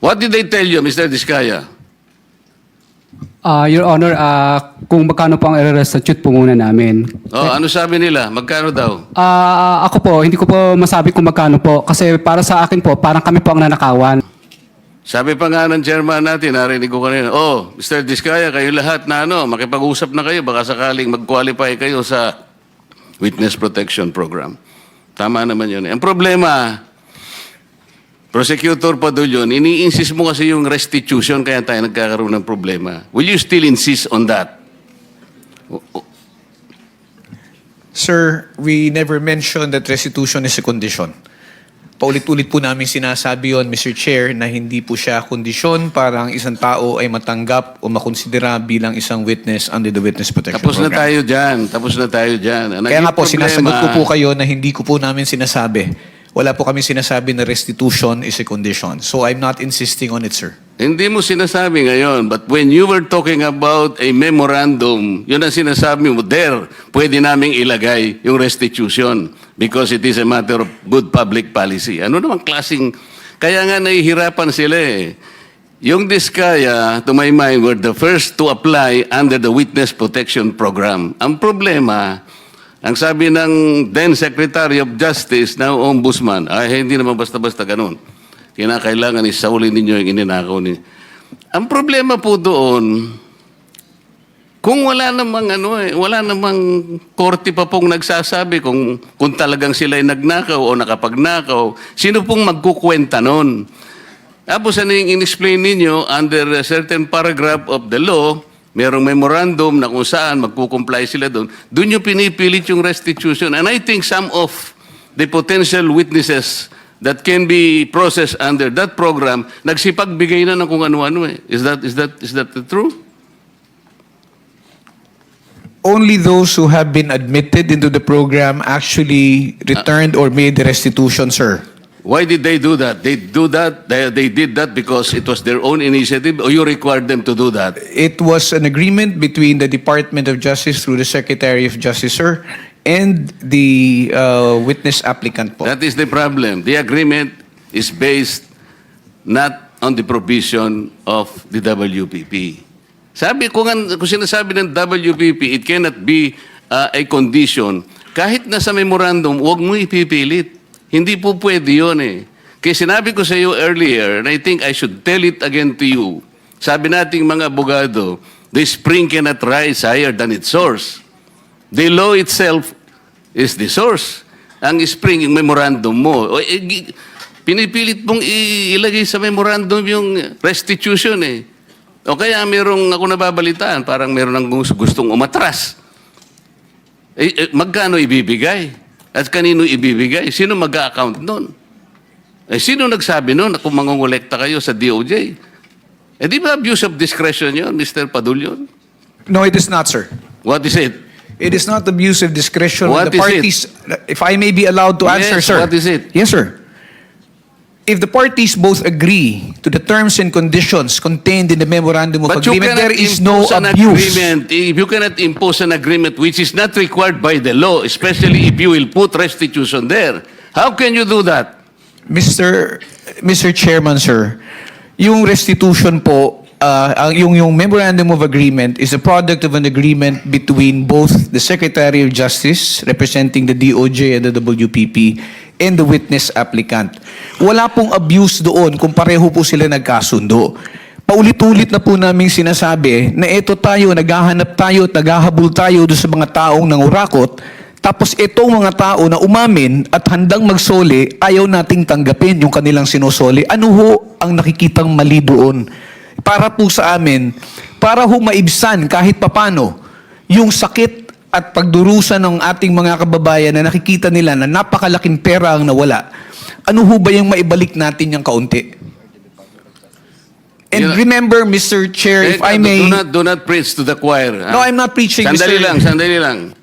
What did they tell you, Mr. Diskaya? Your Honor, kung magkano po ang i-restitute po muna namin. Oh, ano sabi nila? Magkano daw? Ako po, hindi ko po masabi kung magkano po. Kasi para sa akin po, parang kami po ang nanakawan. Sabi pa nga ng chairman natin, narinig ko kanina, oh, Mr. Diskaya, kayo lahat na makipag-usap na kayo, baka sakaling mag-qualify kayo sa Witness Protection Program. Tama naman yun. Ang problema, Prosecutor Padulyon, ini-insist mo kasi yung restitution kaya tayo nagkakaroon ng problema. Will you still insist on that? Sir, we never mentioned that restitution is a condition. Paulit-ulit po namin sinasabi yon, Mr. Chair, na hindi po siya kondisyon para ang isang tao ay matanggap o makonsidera bilang isang witness under the Witness Protection Tapos na Program. tayo dyan. Tapos na tayo dyan. Ang Kaya nga naging po, problema- sinasagot ko po kayo na hindi ko po namin sinasabi. Wala po kami sinasabi na restitution is a condition. So I'm not insisting on it, sir. Hindi mo sinasabi ngayon, but when you were talking about a memorandum, yun ang sinasabi mo, there, pwede naming ilagay yung restitution because it is a matter of good public policy. Ano namang klaseng, kaya nga nahihirapan sila eh. Yung Diskaya, to my mind, were the first to apply under the Witness Protection Program. Ang problema, ang sabi ng then Secretary of Justice, now Ombudsman, ay hindi naman basta-basta ganun. Kinakailangan isaulin ninyo yung ininakaw ni. Ang problema po doon, kung wala namang wala namang korte pa pong nagsasabi kung talagang sila ay nagnakaw o nakapagnakaw, sino pong magkukwenta nun? Tapos ano yung in-explain ninyo under a certain paragraph of the law, merong memorandum na kung saan magkukomply sila doon, doon yung pinipilit yung restitution. And I think some of the potential witnesses that can be processed under that program, nagsipagbigay na ng kung ano-ano eh. Is that true? Only those who have been admitted into the program actually returned or made the restitution, sir. Why did they do that? They did that because it was their own initiative or you required them to do that? It was an agreement between the Department of Justice through the Secretary of Justice, sir, and the witness applicant po. That is the problem. The agreement is based not on the provision of the WPP. Sabi kung sinasabi ng WPP, it cannot be a condition. Kahit nasa memorandum, huwag mo ipipilit. Hindi po pwede yun eh. Kaya sinabi ko sa iyo earlier, and I think I should tell it again to you, sabi nating mga abogado, the spring cannot rise higher than its source. The law itself is the source. Ang spring, yung memorandum mo. Pinipilit mong ilagay sa memorandum yung restitution eh. O kaya merong ako nababalitaan, parang meron ng gustong umatras. Magkano ibibigay? At kanino ibibigay? Sino mag-a-account nun? Sino nagsabi nun na kung mangongolekta kayo sa DOJ? Di ba abuse of discretion yun, Mr. Padulyon? No, it is not, sir. What is it? It is not abuse of discretion. What The is parties, if I may be allowed to answer, Yes, sir. what is it? Yes, sir. If the parties both agree to the terms and conditions contained in the memorandum of But you agreement, cannot there is no impose an abuse. agreement. If you cannot impose an agreement which is not required by the law, especially if you will put restitution there, how can you do that? Mr. Chairman, sir, yung restitution po, yung memorandum of agreement is a product of an agreement between both the Secretary of Justice, representing the DOJ and the WPP, and the witness applicant. Wala pong abuse doon kung pareho po sila nagkasundo. Paulit-ulit na po namin sinasabi na ito tayo, naghahanap tayo, naghahabol tayo doon sa mga taong nangurakot, tapos itong mga tao na umamin at handang magsoli, ayaw nating tanggapin yung kanilang sinusoli. Ano ho ang nakikitang mali doon? Para po sa amin, para ho maibsan kahit papano yung sakit at pagdurusa ng ating mga kababayan na nakikita nila na napakalaking pera ang nawala, ano ho ba yung maibalik natin yung kaunti? And remember, Mr. Chair, if I may... Do not preach to the choir. No, I'm not preaching, Sandali lang.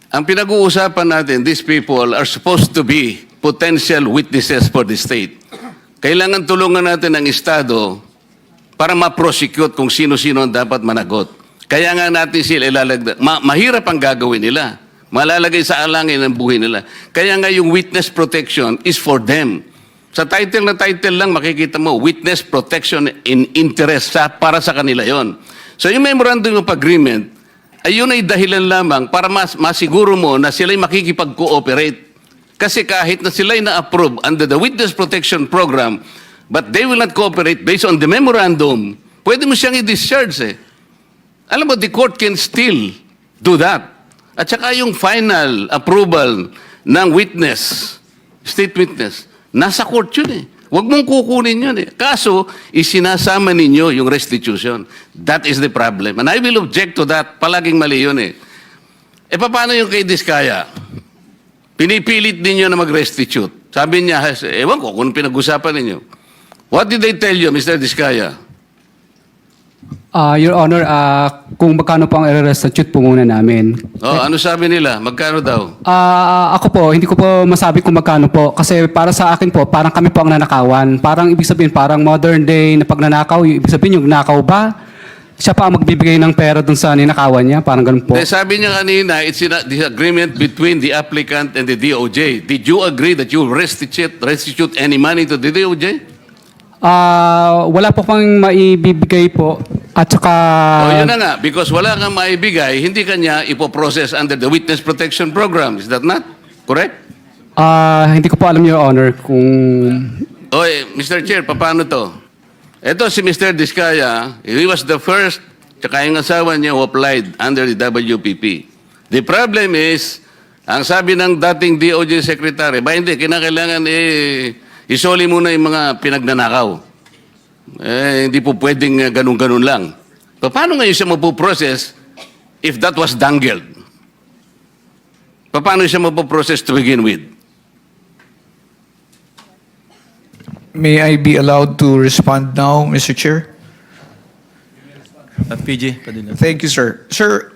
Ang pinag-uusapan natin, these people are supposed to be potential witnesses for the state. Kailangan tulungan natin ang Estado para ma-prosecute kung sino-sino ang dapat managot. Kaya nga natin sila ilalagdag. Mahirap ang gagawin nila. Malalagay sa alangin ang buhay nila. Kaya nga yung witness protection is for them. Sa title na title lang, makikita mo, Witness Protection in Interest, para sa kanila yon. So yung Memorandum of Agreement, ayun ay dahilan lamang para masiguro mo na sila'y makikipag-cooperate. Kasi kahit na sila'y na-approve under the Witness Protection Program, but they will not cooperate based on the memorandum, pwede mo siyang i-discharge eh. Alam mo, the court can still do that. At saka yung final approval ng witness, state witness, nasa court yun eh. Huwag mong kukunin yun eh. Kaso, isinasama ninyo yung restitution. That is the problem. And I will object to that. Palaging mali yun eh. E paano yung kay Diskaya? Pinipilit ninyo na mag-restitute. Sabi niya, ewan ko kung pinag-usapan ninyo. What did they tell you, Mr. Diskaya? Your Honor, kung magkano po ang i-restitute po muna namin. Oh, ano sabi nila? Magkano daw? Ako po, hindi ko po masabi kung magkano po. Kasi para sa akin po, parang kami po ang nanakawan. Parang ibig sabihin, parang modern day na pagnanakaw. Ibig sabihin, yung nakaw ba? Siya pa ang magbibigay ng pera dun sa ninakawan niya. Parang ganun po. Sabi niya kanina, it's a disagreement between the applicant and the DOJ. Did you agree that you will restitute any money to the DOJ? Wala po pang maibibigay po. At saka... Yun na nga, because wala kang maibigay, hindi kanya ipoprocess under the Witness Protection Program. Is that not correct? Hindi ko po alam, Your Honor, kung... Mr. Chair, paano to? Ito si Mr. Diskaya, he was the first, tsaka yung asawa niya who applied under the WPP. The problem is, ang sabi ng dating DOJ Secretary, hindi, kinakailangan isoli muna yung mga pinagnanakaw. Hindi po pwedeng ganun-ganun lang. Paano ngayon siya mapuprocess if that was dangled? Paano siya mapuprocess to begin with? May I be allowed to respond now, Mr. Chair? PG, Padilla. Thank you, sir. Sir,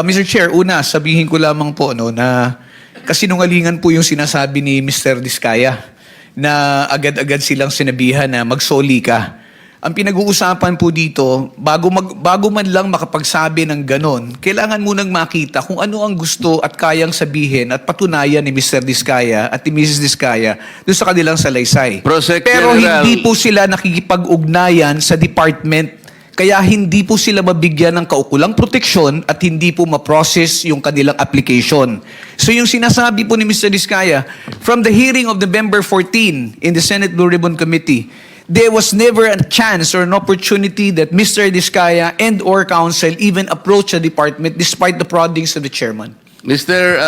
Mr. Chair, una, sabihin ko lamang po na kasinungalingan po yung sinasabi ni Mr. Diskaya na agad-agad silang sinabihan na magsoli ka. Ang pinag-uusapan po dito, bago man lang makapagsabi ng ganon, kailangan munang makita kung ano ang gusto at kayang sabihin at patunayan ni Mr. Diskaya at ni Mrs. Diskaya doon sa kanilang salaysay. Prosec Pero General. hindi po sila nakikipag-ugnayan sa department. Kaya hindi po sila mabigyan ng kaukulang proteksyon at hindi po ma-process yung kanilang application. So yung sinasabi po ni Mr. Diskaya, from the hearing of November 14 in the Senate Blue Ribbon Committee, there was never a chance or an opportunity that Mr. Diskaya and or counsel even approach the department despite the proddings of the chairman. Mr.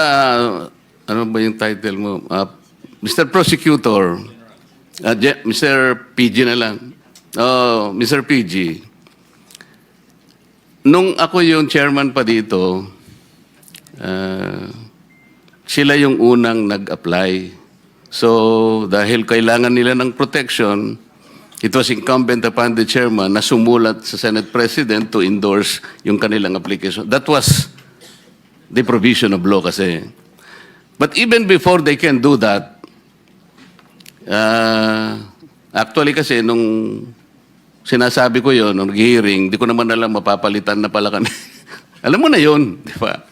Ano ba yung title mo? Mr. Prosecutor, Mr. PG na lang. Mr. PG, nung ako yung chairman pa dito, sila yung unang nag-apply. So, dahil kailangan nila ng protection, it was incumbent upon the chairman na sumulat sa Senate President to endorse yung kanilang application. That was the provision of law kasi. But even before they can do that, actually kasi nung sinasabi ko yon nung hearing, di ko naman alam mapapalitan na pala kami. Alam mo na yon, di ba?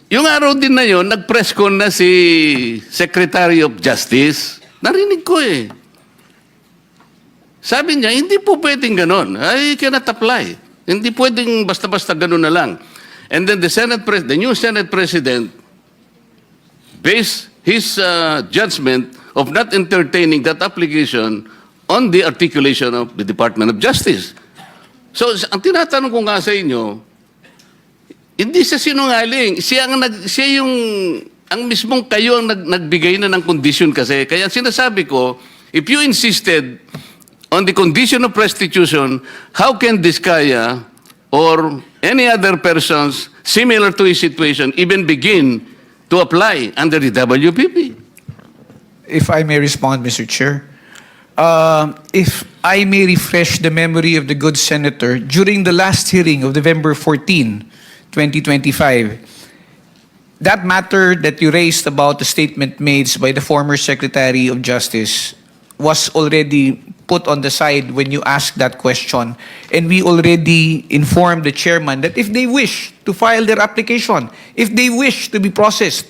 Yung araw din na yon, nag-press con na si Secretary of Justice. Narinig ko eh. Sabi niya, hindi po pwedeng ganon. I cannot apply. Hindi pwedeng basta-basta ganon na lang. And then the new Senate President based his judgment of not entertaining that application on the articulation of the Department of Justice. So, ang tinatanong ko nga sa inyo, hindi siya sinungaling. Ang mismong kayo ang nagbigay na ng condition kasi. Kaya sinasabi ko, if you insisted on the condition of restitution, how can Diskaya or any other persons similar to his situation even begin to apply under the WPP? If I may respond, Mr. Chair. If I may refresh the memory of the good senator, during the last hearing of November 14, 2025, that matter that you raised about the statement made by the former Secretary of Justice was already put on the side when you asked that question. And we already informed the chairman that if they wish to file their application, if they wish to be processed,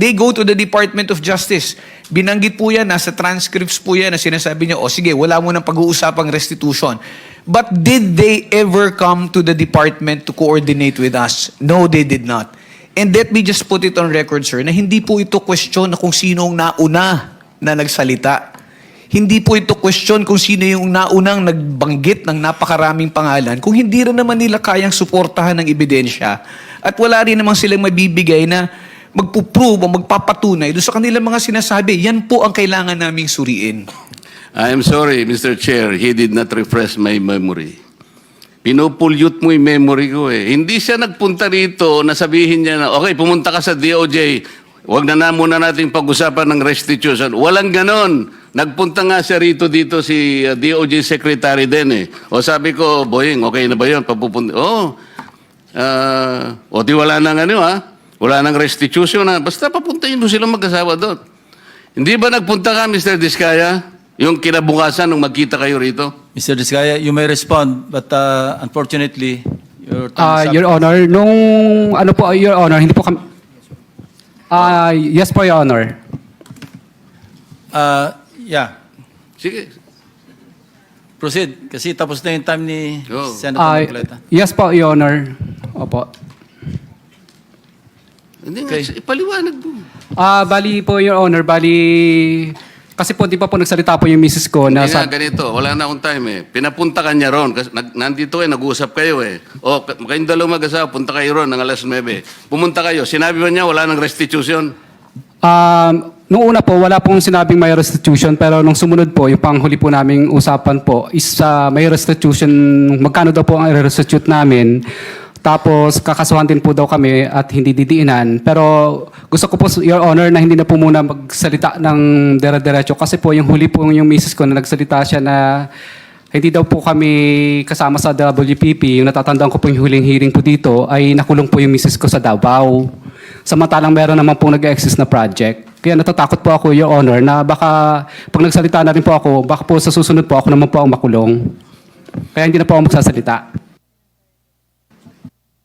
they go to the Department of Justice. Binanggit po yan, nasa transcripts po yan na sinasabi niya, o sige, wala mo nang pag-uusapang restitution. But did they ever come to the department to coordinate with us? No, they did not. And let me just put it on record, sir, na hindi po ito question na kung sino ang nauna na nagsalita. Hindi po ito question kung sino yung naunang nagbanggit ng napakaraming pangalan kung hindi rin naman nila kayang suportahan ng ebidensya at wala rin naman silang mabibigay na magpuprove o magpapatunay doon sa kanilang mga sinasabi. Yan po ang kailangan naming suriin. I am sorry, Mr. Chair, he did not refresh my memory. Pinupulyot mo yung memory ko eh. Hindi siya nagpunta rito na sabihin niya na, okay, pumunta ka sa DOJ, huwag na muna natin pag-usapan ng restitution. Walang ganon. Nagpunta nga siya rito dito si DOJ Secretary din eh. O sabi ko, Boying, okay na ba yun? Papupunta. O di wala nang ano ha? Wala nang restitution ha? Basta papuntahin mo silang mag-asawa doon. Hindi ba nagpunta ka, Mr. Diskaya? Yung kinabukasan nung magkita kayo rito? Mr. Diskaya, you may respond, but unfortunately, your time is up. Your Honor, nung ano po, Your Honor, hindi po kami... yes po, Your Honor. Yeah, Sige. proceed. Kasi tapos na yung time ni Go. Senator Marcoleta. Yes po, Your Honor. Opo. Hindi nga, Okay. ipaliwanag mo. Bali po, Your Honor, kasi po di pa po nagsalita po yung misis ko na Hindi nga, ganito. Wala na akong time eh. Pinapunta ka niya ron. Kasi nandito nag-uusap kayo eh. O, kayong dalawang mag-asawa, punta kayo ron ng alas 9. Pumunta kayo. Sinabi ba niya wala nang restitution? Nung una po, wala pong sinabing may restitution, pero nung sumunod po, yung panghuli po naming usapan po is may restitution, magkano daw po ang i-restitute namin. Tapos kakasuhan din po daw kami at hindi didiinan. Pero gusto ko po, Your Honor, na hindi na po muna magsalita ng dire-diretso kasi po yung huli po yung misis ko na nagsalita siya na hindi daw po kami kasama sa WPP. Yung natatandaan ko po yung huling hearing po dito ay nakulong po yung misis ko sa Davao. Samantalang meron naman pong nag-exist na project. Kaya natatakot po ako, Your Honor, na baka pag nagsalita na rin po ako, baka po sa susunod po ako naman po ang makulong. Kaya hindi na po ako magsasalita.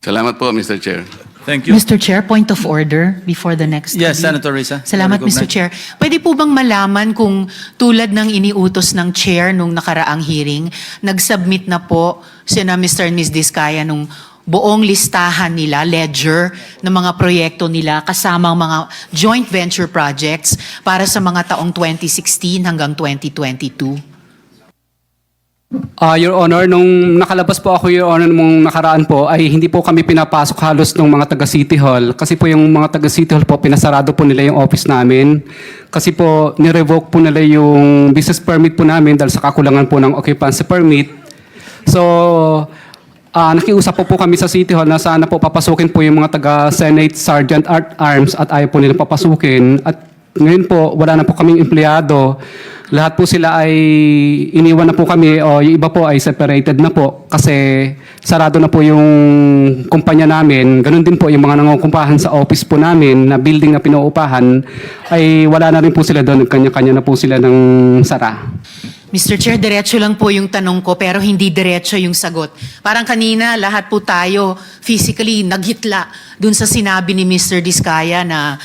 Salamat po, Mr. Chair. Thank you. Mr. Chair, point of order before the next. Yes, review. Senator Risa. Salamat, Recognize. Mr. Chair. Pwede po bang malaman kung tulad ng iniutos ng chair nung nakaraang hearing, nag-submit na po sina Mr. and Ms. Diskaya nung buong listahan nila, ledger, ng mga proyekto nila kasama ang mga joint venture projects para sa mga taong 2016 hanggang 2022? Your Honor, nung nakalabas po ako, Your Honor, nung nakaraan po, ay hindi po kami pinapasok halos ng mga taga City Hall. Kasi po yung mga taga City Hall po, pinasarado po nila yung office namin. Kasi po, nirevoke po nila yung business permit po namin dahil sa kakulangan po ng occupancy permit. So, nakiusap po kami sa City Hall na sana po papasukin po yung mga taga Senate Sergeant at Arms at ayaw po nilang papasukin. At ngayon po, wala na po kaming empleyado. Lahat po sila ay iniwan na po kami o yung iba po ay separated na po kasi sarado na po yung kumpanya namin. Ganun din po yung mga nangungumpahan sa office po namin na building na pinuupahan ay wala na rin po sila doon. Kanya-kanya na po sila ng sara. Mr. Chair, diretso lang po yung tanong ko pero hindi diretso yung sagot. Parang kanina, lahat po tayo physically naghitla dun sa sinabi ni Mr. Diskaya na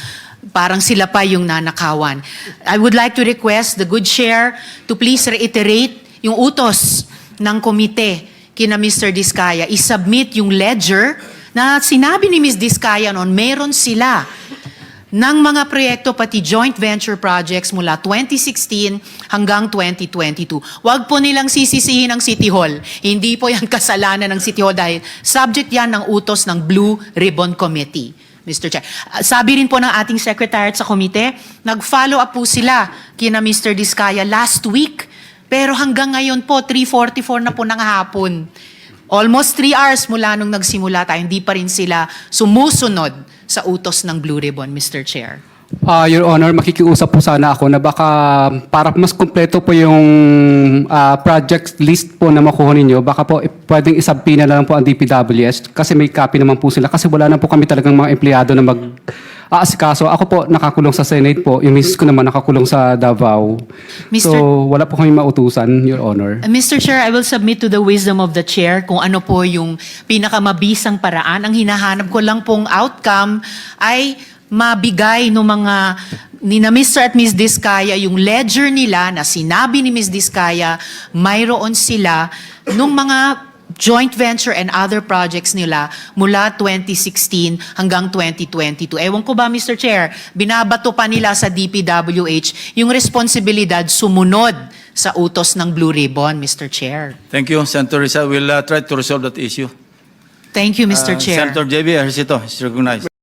parang sila pa yung nanakawan. I would like to request the good chair to please reiterate yung utos ng komite kina Mr. Diskaya. I-submit yung ledger na sinabi ni Ms. Diskaya noon, meron sila ng mga proyekto pati joint venture projects mula 2016 hanggang 2022. Huwag po nilang sisisihin ang City Hall. Hindi po yan kasalanan ng City Hall dahil subject yan ng utos ng Blue Ribbon Committee. Mr. Chair. Sabi rin po ng ating secretary sa komite, nag-follow up po sila kina Mr. Diskaya last week. Pero hanggang ngayon po, 3:44 na po ng hapon. Almost 3 hours mula nung nagsimula tayo, hindi pa rin sila sumusunod sa utos ng Blue Ribbon, Mr. Chair. Your Honor, makikiusap po sana ako na baka para mas kumpleto po yung project list po na makuha ninyo, baka po pwedeng isubpoena na lang po ang DPWS kasi may copy naman po sila kasi wala na po kami talagang mga empleyado na mag-aasikaso. Ako po nakakulong sa Senate po, yung misis ko naman nakakulong sa Davao. So wala po kami mautusan, Your Honor. Mr. Chair, I will submit to the wisdom of the chair kung ano po yung pinakamabisang paraan. Ang hinahanap ko lang pong outcome ay mabigay ng mga ni na Mr. at Ms. Diskaya yung ledger nila na sinabi ni Ms. Diskaya, mayroon sila nung mga joint venture and other projects nila mula 2016 hanggang 2022. Ewan ko ba, Mr. Chair, binabato pa nila sa DPWH yung responsibilidad sumunod sa utos ng Blue Ribbon, Mr. Chair. Thank you, Senator Risa. We'll try to resolve that issue. Thank you, Mr. Chair. Senator JB Ejercito is recognized.